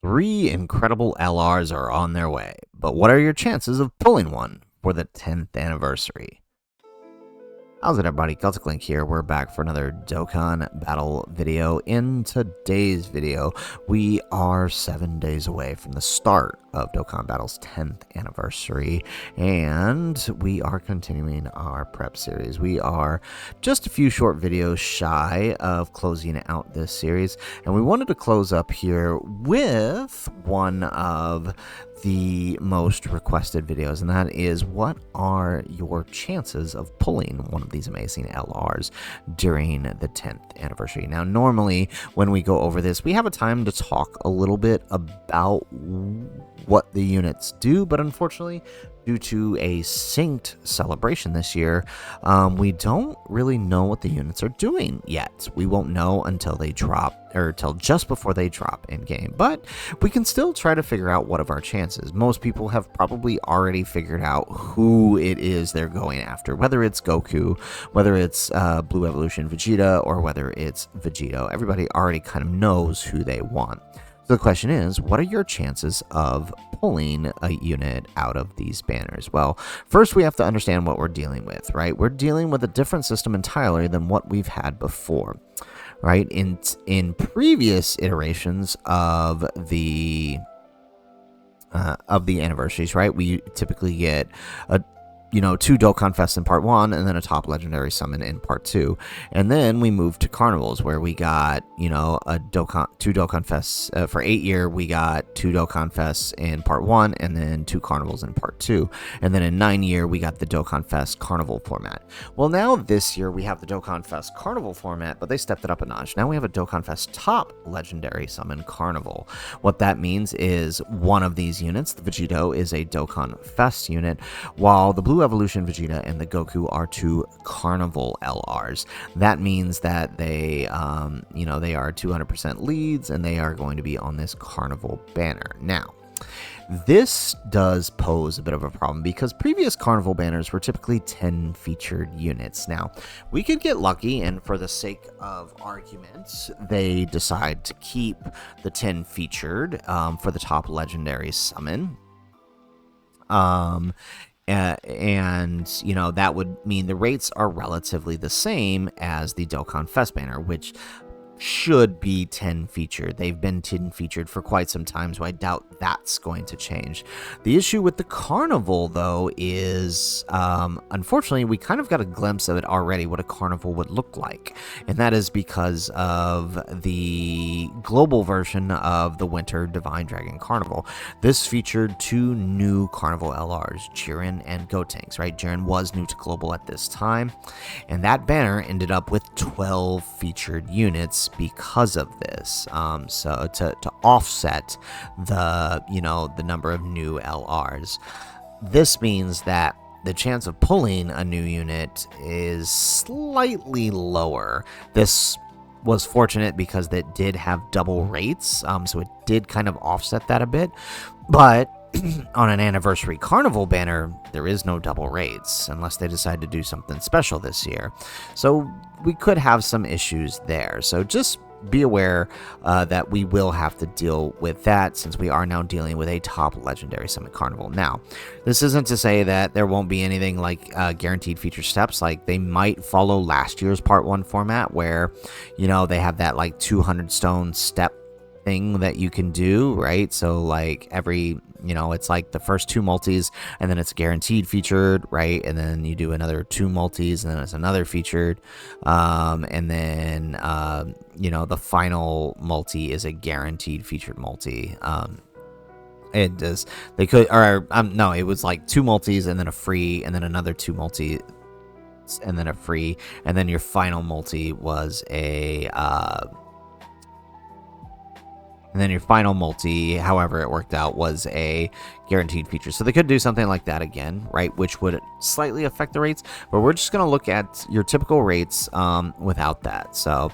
Three incredible LRs are on their way, but what are your chances of pulling one for the 10th anniversary? How's it, everybody? Celtic Link here. We're back for another Dokkan Battle video. In today's video, we are 7 days away from the start of Dokkan Battle's 10th anniversary, and we are continuing our prep series. We are just a few short videos shy of closing out this series, and we wanted to close up here with one of the most requested videos, and that is, what are your chances of pulling one of these amazing LRs during the 10th anniversary? Now, normally when we go over this, we have a time to talk a little bit about what the units do, but unfortunately, due to a synced celebration this year, we don't really know what the units are doing yet. We won't know until they drop, or till just before they drop in game, but we can still try to figure out what of our chances. Most people have probably already figured out who it is they're going after, whether it's Goku, whether it's Blue Evolution Vegeta, or whether it's Vegito. Everybody already kind of knows who they want. So the question is, what are your chances of pulling a unit out of these banners? Well, first we have to understand what we're dealing with, right? We're dealing with a different system entirely than what we've had before, right? In previous iterations of the anniversaries, right? We typically get a 2 Dokkan Fest in part 1, and then a top legendary summon in part 2. And then we moved to Carnivals, where we got, two Dokkan Fests. For 8 year, we got 2 Dokkan Fests in part 1, and then 2 Carnivals in part 2. And then in 9 year, we got the Dokkan Fest Carnival format. Well, now this year, we have the Dokkan Fest Carnival format, but they stepped it up a notch. Now we have a Dokkan Fest top legendary summon Carnival. What that means is one of these units, the Vegito, is a Dokkan Fest unit, while the Blue Evolution Vegeta and the Goku are 2 Carnival LRs. That means that they are 200% leads, and they are going to be on this Carnival banner. Now, this does pose a bit of a problem because previous Carnival banners were typically 10 featured units. Now, we could get lucky, and for the sake of argument, they decide to keep the 10 featured for the top legendary summon. And that would mean the rates are relatively the same as the Dokkan Fest banner, which should be 10 featured. They've been 10 featured for quite some time, so I doubt that's going to change. The issue with the Carnival, though, is unfortunately we kind of got a glimpse of it already, what a Carnival would look like, and that is because of the global version of the Winter Divine Dragon Carnival. This featured 2 new Carnival LRs, Jiren and Gotenks, right? Jiren was new to global at this time, and that banner ended up with 12 featured units because of this. So to offset the number of new LRs, this means that the chance of pulling a new unit is slightly lower. This was fortunate because it did have double rates, so it did kind of offset that a bit, but on an anniversary Carnival banner, there is no double rates unless they decide to do something special this year. So we could have some issues there. So just be aware that we will have to deal with that, since we are now dealing with a top legendary summon Carnival. Now, this isn't to say that there won't be anything like guaranteed feature steps. Like, they might follow last year's part 1 format, where they have that like 200 stone step thing that you can do, right? So like every it's like the first 2 multis, and then it's guaranteed featured, right? And then you do another 2 multis, and then it's another featured, and then the final multi is a guaranteed featured multi. It does, they could, or no, it was like 2 multis and then a free, and then another 2 multi and then a free, and then your final multi was a and then your final multi, however it worked out, was a guaranteed feature. So they could do something like that again, right? Which would slightly affect the rates, but we're just going to look at your typical rates without that. So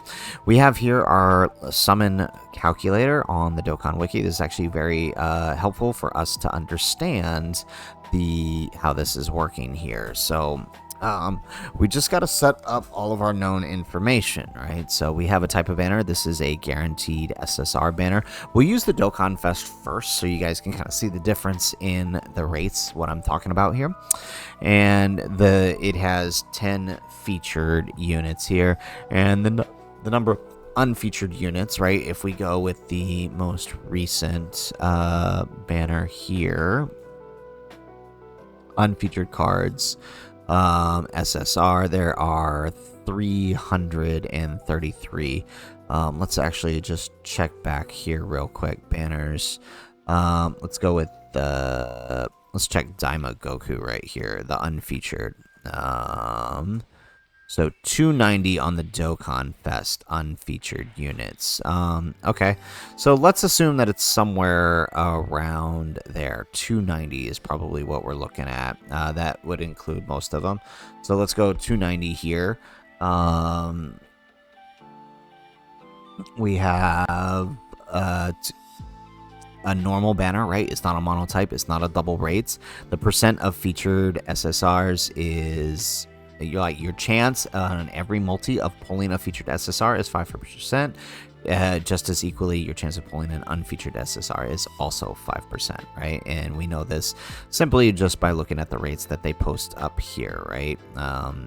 we have here our summon calculator on the Dokkan Wiki. This is actually very helpful for us to understand how this is working here. So We just got to set up all of our known information, right? So we have a type of banner. This is a guaranteed SSR banner. We'll use the Dokkan Fest first so you guys can kind of see the difference in the rates, what I'm talking about here. And it has 10 featured units here, and the number of unfeatured units, right? If we go with the most recent banner here, unfeatured cards, SSR, there are 333. Let's actually just check back here real quick. Banners. Let's go with let's check Daima Goku right here, the unfeatured. So 290 on the Dokkan Fest unfeatured units. Okay, so let's assume that it's somewhere around there. 290 is probably what we're looking at. That would include most of them. So let's go 290 here. We have a normal banner, right? It's not a monotype. It's not a double rates. The percent of featured SSRs is... your chance on every multi of pulling a featured SSR is 5%. Just as equally, your chance of pulling an unfeatured SSR is also 5%, right? And we know this simply just by looking at the rates that they post up here, right?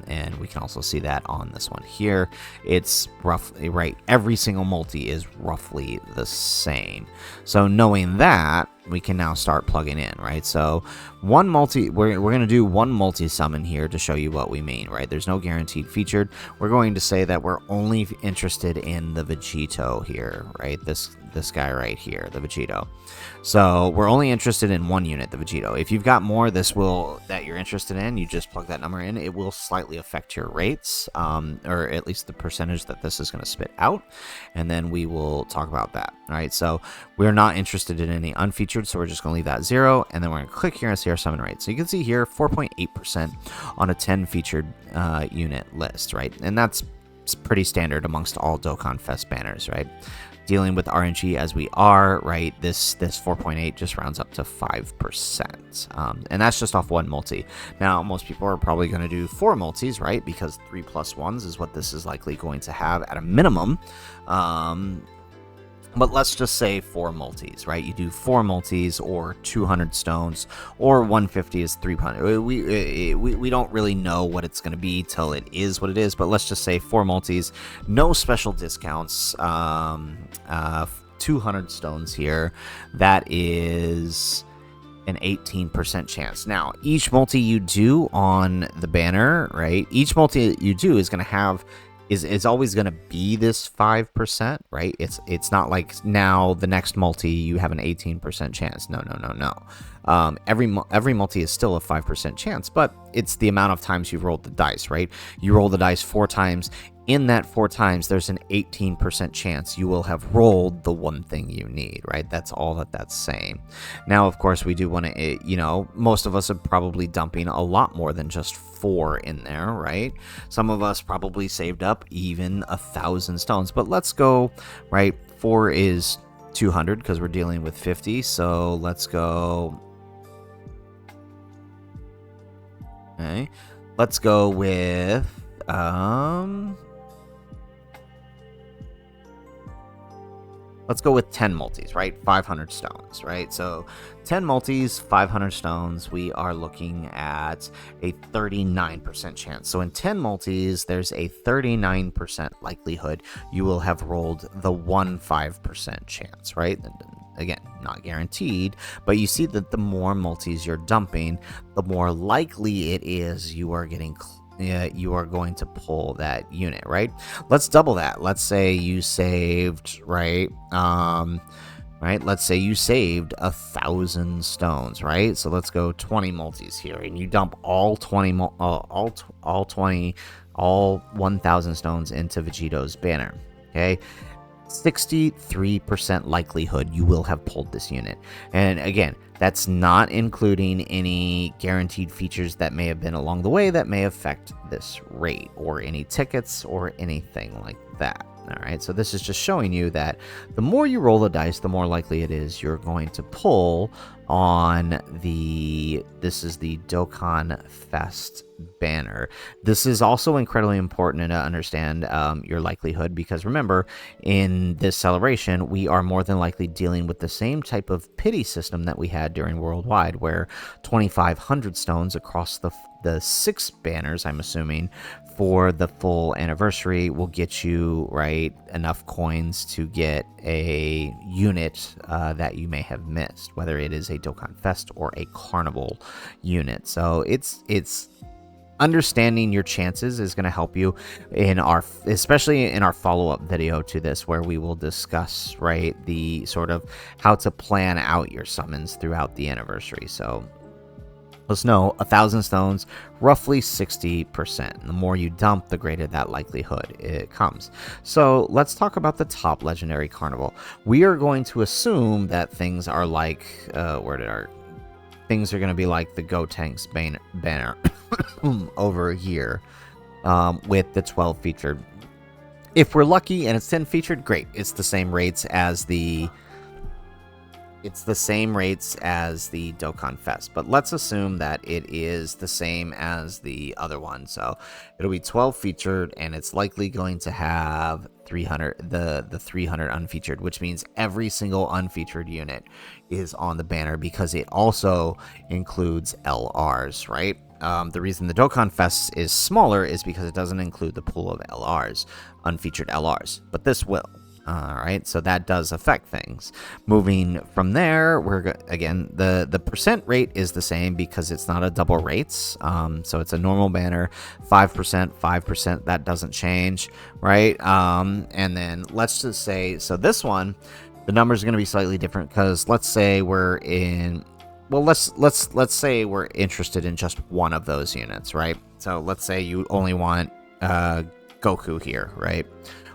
And we can also see that on this one here. It's roughly, right, every single multi is roughly the same. So knowing that, we can now start plugging in, right? So one multi, we're going to do one multi summon here to show you what we mean, right? There's no guaranteed featured. We're going to say that we're only interested in the Vegito here, right? This guy right here, the Vegito. So we're only interested in one unit, the Vegito. If you've got more, that you're interested in, you just plug that number in. It will slightly affect your rates, or at least the percentage that this is going to spit out, and then we will talk about that. All right, so we're not interested in any unfeatured, so we're just going to leave that 0, and then we're going to click here and see our summon rate. So you can see here 4.8% on a 10 featured unit list, right? And that's pretty standard amongst all Dokkan Fest banners, right? Dealing with RNG as we are, right, this 4.8 just rounds up to 5%. And that's just off one multi. Now, most people are probably going to do 4 multis, right, because 3+1s is what this is likely going to have at a minimum. But let's just say 4 multis, right? You do 4 multis or 200 stones or 150 is 300. We don't really know what it's going to be till it is what it is, but let's just say 4 multis, no special discounts, 200 stones here. That is an 18% chance. Now, each multi you do on the banner, right? Each multi you do is going to have is always going to be this 5%, right? It's not like now the next multi you have an 18% chance. No. Every multi is still a 5% chance, but it's the amount of times you've rolled the dice, right? You roll the dice 4 times. In that 4 times, there's an 18% chance you will have rolled the one thing you need, right? That's all that's saying. Now, of course, we do want to, most of us are probably dumping a lot more than just 4 in there, right? Some of us probably saved up even 1,000 stones, but let's go, right? 4 is 200 because we're dealing with 50, so let's go. Okay, let's go with let's go with 10 multis, right? 500 stones, right? So 10 multis, 500 stones, we are looking at a 39% chance. So in 10 multis, there's a 39% likelihood you will have rolled the 15% chance, right? Again, not guaranteed, but you see that the more multis you're dumping, the more likely it is you are getting you are going to pull that unit, right? Let's double that. Let's say you saved, right? Let's say you saved 1,000 stones, right? So let's go 20 multis here, and you dump all 1,000 stones into Vegito's banner. Okay. 63% likelihood you will have pulled this unit. And again, that's not including any guaranteed features that may have been along the way that may affect this rate, or any tickets or anything like that. All right, so this is just showing you that the more you roll the dice, the more likely it is you're going to pull on this is the Dokkan Fest banner. This is also incredibly important to understand your likelihood, because remember, in this celebration, we are more than likely dealing with the same type of pity system that we had during Worldwide, where 2,500 stones across the 6 banners, I'm assuming, for the full anniversary will get you, right, enough coins to get a unit that you may have missed, whether it is a Dokkan Fest or a Carnival unit. So it's understanding your chances is going to help you especially in our follow-up video to this, where we will discuss, right, the sort of how to plan out your summons throughout the anniversary. So let's know 1,000 stones, roughly 60%. The more you dump, the greater that likelihood it comes. So let's talk about the top legendary Carnival. We are going to assume that things are like things are going to be like the Gotenks banner over here, with the 12 featured. If we're lucky and it's 10 featured, great. It's the same rates as the Dokkan Fest, but let's assume that it is the same as the other one. So it'll be 12 featured, and it's likely going to have 300, the 300 unfeatured, which means every single unfeatured unit is on the banner, because it also includes LRs, right? The reason the Dokkan Fest is smaller is because it doesn't include the pool of LRs, unfeatured LRs, but this will. All right, so that does affect things. Moving from there, again, the percent rate is the same because it's not a double rates. So it's a normal banner, 5%, 5%. That doesn't change, right? And then let's just say, so this one, the number is going to be slightly different, because let's say we're in. Well, let's say we're interested in just one of those units, right? So let's say you only want Goku here, right?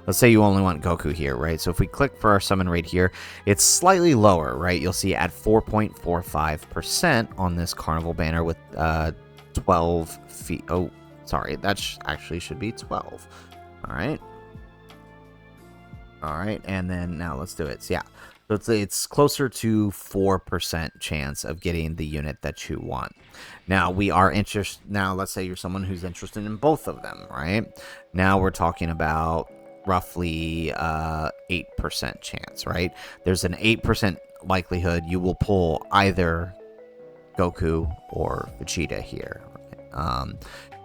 Let's say you only want Goku here, right? So if we click for our summon rate here, it's slightly lower, right? You'll see at 4.45% on this Carnival banner with 12 feet. Oh, sorry, that actually should be 12. All right. All right, and then now let's do it. So yeah, so it's closer to 4% chance of getting the unit that you want. Now we are interested. Now let's say you're someone who's interested in both of them, right? Now we're talking about roughly 8% chance, right? There's an 8% likelihood you will pull either Goku or Vegeta here.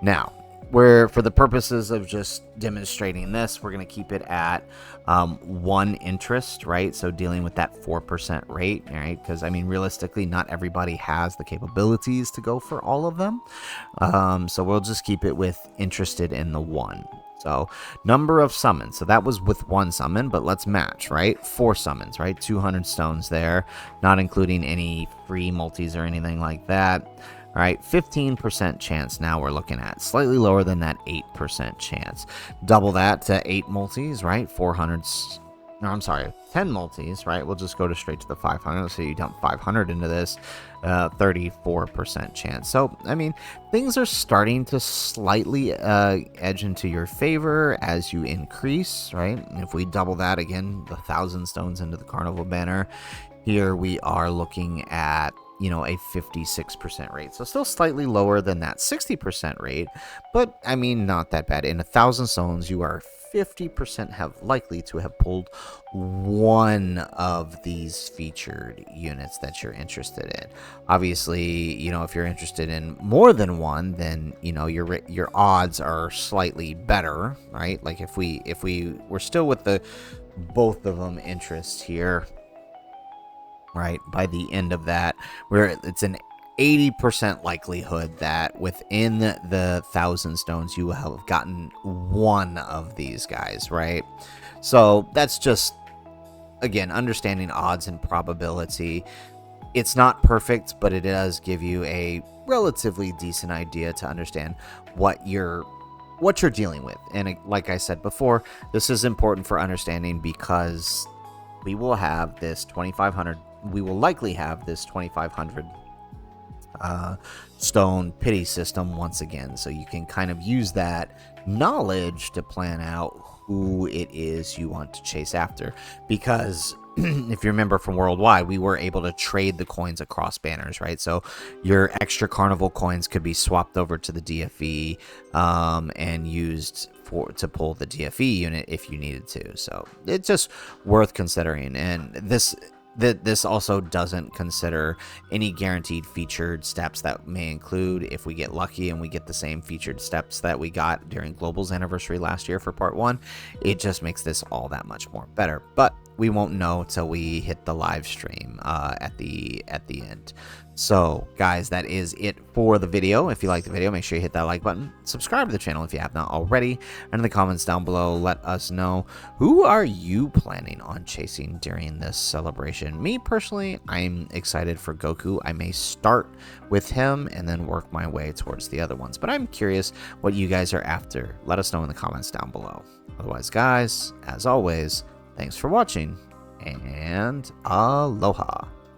Now, for the purposes of just demonstrating this, we're going to keep it at 1 interest, right? So dealing with that 4% rate, right? Because, I mean, realistically, not everybody has the capabilities to go for all of them. So we'll just keep it with interested in the 1. So number of summons. So that was with 1 summon, but let's match, right? 4 summons, right? 200 stones there, not including any free multis or anything like that. All right, 15% chance now we're looking at. Slightly lower than that 8% chance. Double that to 8 multis, right? 10 multis, right? We'll just go straight to the 500. Let's say you dump 500 into this, 34% chance. So, I mean, things are starting to slightly edge into your favor as you increase, right? If we double that again, the 1,000 stones into the Carnival banner, here we are looking at, you know, a 56% rate. So still slightly lower than that 60% rate, but I mean, not that bad. In 1,000 stones, you are 50% likely to have pulled one of these featured units that you're interested in. Obviously, you know, if you're interested in more than one, then, you know, your odds are slightly better, right? Like if we're still with the both of them interest here, right? By the end of that, where it's an 80% likelihood that within the 1,000 stones you will have gotten one of these guys, right? So that's just, again, understanding odds and probability. It's not perfect, but it does give you a relatively decent idea to understand what you're dealing with. And like I said before, this is important for understanding because we will have this 2,500. We will likely have this 2,500 stone pity system once again, so you can kind of use that knowledge to plan out who it is you want to chase after. Because if you remember from Worldwide, we were able to trade the coins across banners, right? So your extra Carnival coins could be swapped over to the DFE and used to pull the DFE unit if you needed to. So it's just worth considering. And this also doesn't consider any guaranteed featured steps that may include if we get lucky and we get the same featured steps that we got during Global's anniversary last year for part 1. It just makes this all that much more better. But we won't know till we hit the live stream at the end. So guys, that is it for the video. If you like the video, make sure you hit that like button, subscribe to the channel if you have not already, and in the comments down below let us know, who are you planning on chasing during this celebration? Me personally, I'm excited for Goku. I may start with him and then work my way towards the other ones, but I'm curious what you guys are after. Let us know in the comments down below. Otherwise guys, as always, thanks for watching, and aloha.